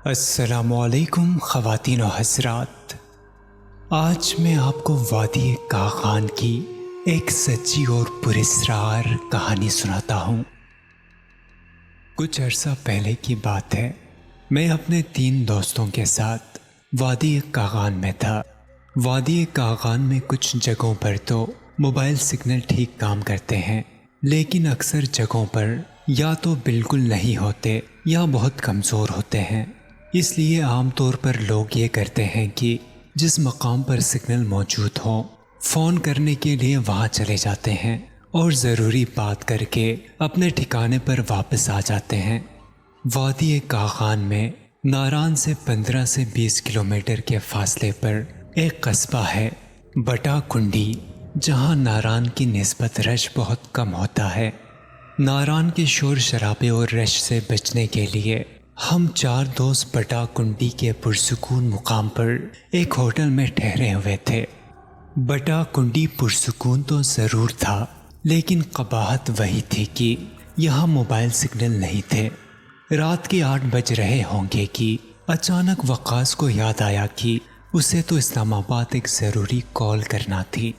السلام علیکم خواتین و حضرات، آج میں آپ کو وادی کاغان کی ایک سچی اور پراسرار کہانی سناتا ہوں۔ کچھ عرصہ پہلے کی بات ہے، میں اپنے 3 دوستوں کے ساتھ وادی کاغان میں تھا۔ وادی کاغان میں کچھ جگہوں پر تو موبائل سگنل ٹھیک کام کرتے ہیں، لیکن اکثر جگہوں پر یا تو بالکل نہیں ہوتے یا بہت کمزور ہوتے ہیں۔ اس لیے عام طور پر لوگ یہ کرتے ہیں کہ جس مقام پر سگنل موجود ہو فون کرنے کے لیے وہاں چلے جاتے ہیں اور ضروری بات کر کے اپنے ٹھکانے پر واپس آ جاتے ہیں۔ وادی کاغان میں ناران سے 15 سے 20 کلومیٹر کے فاصلے پر ایک قصبہ ہے بٹا کنڈی، جہاں ناران کی نسبت رش بہت کم ہوتا ہے۔ ناران کے شور شرابے اور رش سے بچنے کے لیے ہم 4 دوست بٹا کنڈی کے پرسکون مقام پر ایک ہوٹل میں ٹھہرے ہوئے تھے۔ بٹا کنڈی پرسکون تو ضرور تھا، لیکن قباحت وہی تھی کہ یہاں موبائل سگنل نہیں تھے۔ رات کے 8 بج رہے ہوں گے کہ اچانک وقاص کو یاد آیا کہ اسے تو اسلام آباد ایک ضروری کال کرنا تھی،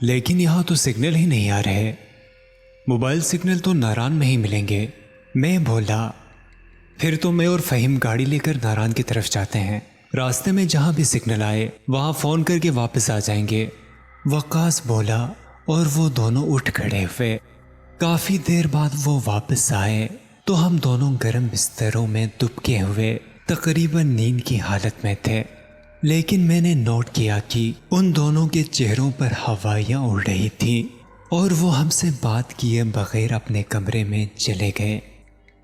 لیکن یہاں تو سگنل ہی نہیں آ رہے۔ موبائل سگنل تو ناران میں ہی ملیں گے، میں بولا۔ پھر تو میں اور فہیم گاڑی لے کر ناران کی طرف جاتے ہیں، راستے میں جہاں بھی سگنل آئے وہاں فون کر کے واپس آ جائیں گے، وقاص بولا، اور وہ دونوں اٹھ کھڑے ہوئے۔ کافی دیر بعد وہ واپس آئے تو ہم دونوں گرم بستروں میں دبکے ہوئے تقریباً نیند کی حالت میں تھے، لیکن میں نے نوٹ کیا کہ ان دونوں کے چہروں پر ہوائیاں اڑ رہی تھیں اور وہ ہم سے بات کیے بغیر اپنے کمرے میں چلے گئے۔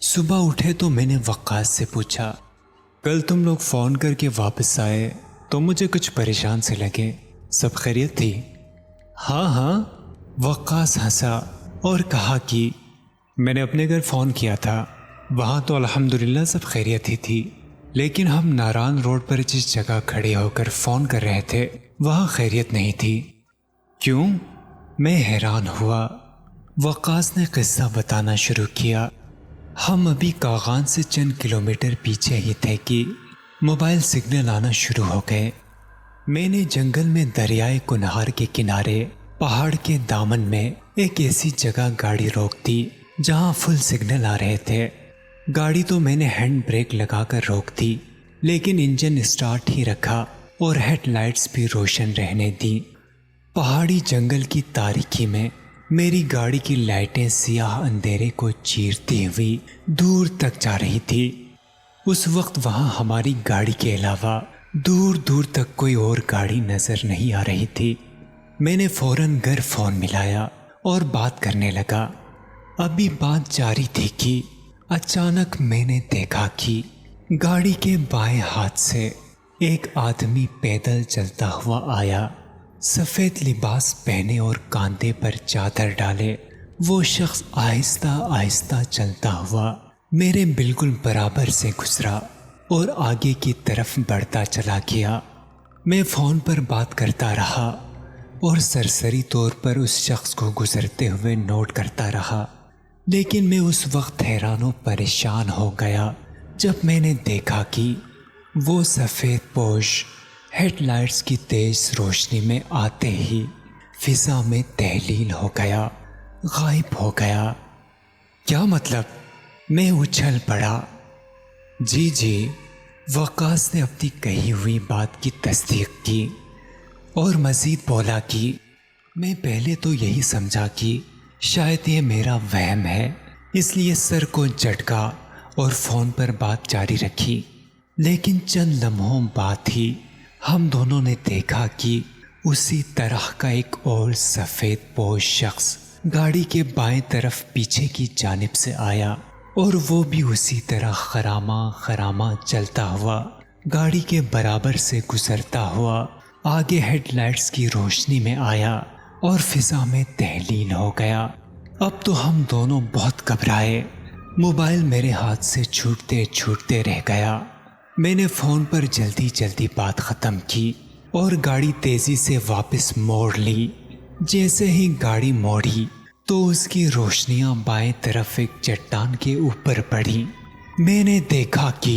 صبح اٹھے تو میں نے وقاص سے پوچھا، کل تم لوگ فون کر کے واپس آئے تو مجھے کچھ پریشان سے لگے، سب خیریت تھی؟ ہاں، وقاص ہنسا اور کہا کہ میں نے اپنے گھر فون کیا تھا، وہاں تو الحمدللہ سب خیریت ہی تھی، لیکن ہم ناران روڈ پر جس جگہ کھڑے ہو کر فون کر رہے تھے وہاں خیریت نہیں تھی۔ کیوں؟ میں حیران ہوا۔ وقاص نے قصہ بتانا شروع کیا۔ ہم ابھی کاغان سے چند کلومیٹر پیچھے ہی تھے کہ موبائل سگنل آنا شروع ہو گئے۔ میں نے جنگل میں دریائے کنہار کے کنارے پہاڑ کے دامن میں ایک ایسی جگہ گاڑی روک دی جہاں فل سگنل آ رہے تھے۔ گاڑی تو میں نے ہینڈ بریک لگا کر روک دی، لیکن انجن اسٹارٹ ہی رکھا اور ہیڈ لائٹس بھی روشن رہنے دی۔ پہاڑی جنگل کی تاریکی میں میری گاڑی کی لائٹیں سیاہ اندھیرے کو چیرتی ہوئی دور تک جا رہی تھی۔ اس وقت وہاں ہماری گاڑی کے علاوہ دور دور تک کوئی اور گاڑی نظر نہیں آ رہی تھی۔ میں نے فوراً گھر فون ملایا اور بات کرنے لگا۔ ابھی بات جاری تھی کہ اچانک میں نے دیکھا کہ گاڑی کے بائیں ہاتھ سے ایک آدمی پیدل چلتا ہوا آیا۔ سفید لباس پہنے اور کاندھے پر چادر ڈالے وہ شخص آہستہ آہستہ چلتا ہوا میرے بالکل برابر سے گزرا اور آگے کی طرف بڑھتا چلا گیا۔ میں فون پر بات کرتا رہا اور سرسری طور پر اس شخص کو گزرتے ہوئے نوٹ کرتا رہا، لیکن میں اس وقت حیران و پریشان ہو گیا جب میں نے دیکھا کہ وہ سفید پوش ہیڈ لائٹس کی تیز روشنی میں آتے ہی فضا میں تحلیل ہو گیا، غائب ہو گیا۔ کیا مطلب؟ میں اچھل پڑا۔ جی، وقاص نے اپنی کہی ہوئی بات کی تصدیق کی اور مزید بولا کہ میں پہلے تو یہی سمجھا کہ شاید یہ میرا وہم ہے، اس لیے سر کو جھٹکا اور فون پر بات جاری رکھی، لیکن چند لمحوں بعد ہی ہم دونوں نے دیکھا کہ اسی طرح کا ایک اور سفید پوش شخص گاڑی کے بائیں طرف پیچھے کی جانب سے آیا اور وہ بھی اسی طرح خراما چلتا ہوا گاڑی کے برابر سے گزرتا ہوا آگے ہیڈ لائٹس کی روشنی میں آیا اور فضا میں تحلیل ہو گیا۔ اب تو ہم دونوں بہت گھبرائے۔ موبائل میرے ہاتھ سے چھوٹتے رہ گیا۔ میں نے فون پر جلدی بات ختم کی اور گاڑی تیزی سے واپس موڑ لی۔ جیسے ہی گاڑی موڑی تو اس کی روشنیاں بائیں طرف ایک چٹان کے اوپر پڑی۔ میں نے دیکھا کہ